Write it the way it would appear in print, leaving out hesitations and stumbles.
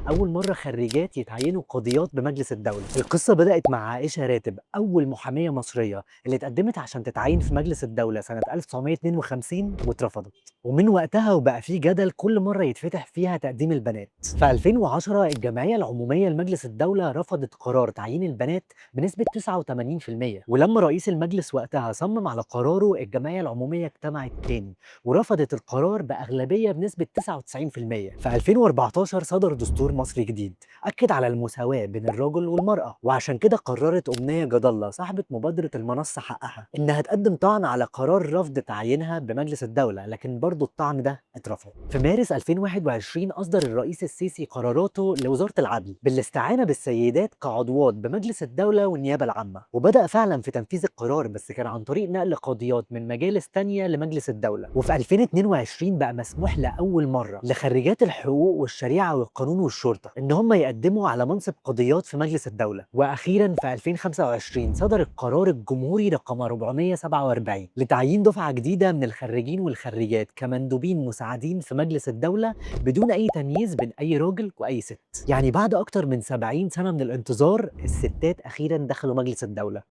أول مرة خريجات يتعينوا قاضيات بمجلس الدولة. القصة بدأت مع عائشة راتب، أول محامية مصرية اللي اتقدمت عشان تتعين في مجلس الدولة سنة 1952 واترفضت. ومن وقتها وبقى في جدل كل مرة يتفتح فيها تقديم البنات. في 2010 الجمعية العمومية لمجلس الدولة رفضت قرار تعيين البنات بنسبة 89%، ولما رئيس المجلس وقتها صمم على قراره الجمعية العمومية اجتمعت تاني ورفضت القرار بأغلبية بنسبة 99%. في 2014 صدر دستور مصري جديد أكد على المساواة بين الرجل والمرأة، وعشان كده قررت أمنية جد الله صاحبة مبادرة المنصة حقها إنها تقدم طعن على قرار رفض تعيينها بمجلس الدولة، لكن برضه الطعن ده اترفض. في مارس 2021 أصدر الرئيس السيسي قراراته لوزارة العدل بالاستعانة بالسيدات كعضوات بمجلس الدولة والنيابة العامة، وبدأ فعلا في تنفيذ القرار بس كان عن طريق نقل قاضيات من مجالس تانية لمجلس الدولة. وفي 2022 بقى مسموح لأول مرة لخريجات الحقوق والشريعة والقانون والشرطة إن هم يقدموا على منصب قاضيات في مجلس الدولة. وأخيرا في 2025 صدر القرار الجمهوري رقم 447 لتعيين دفعة جديدة من الخريجين والخريجات كمندوبين مساعدين في مجلس الدولة بدون أي تمييز بين أي راجل وأي ست. يعني بعد أكتر من 70 سنة من الانتظار الستات أخيرا دخلوا مجلس الدولة.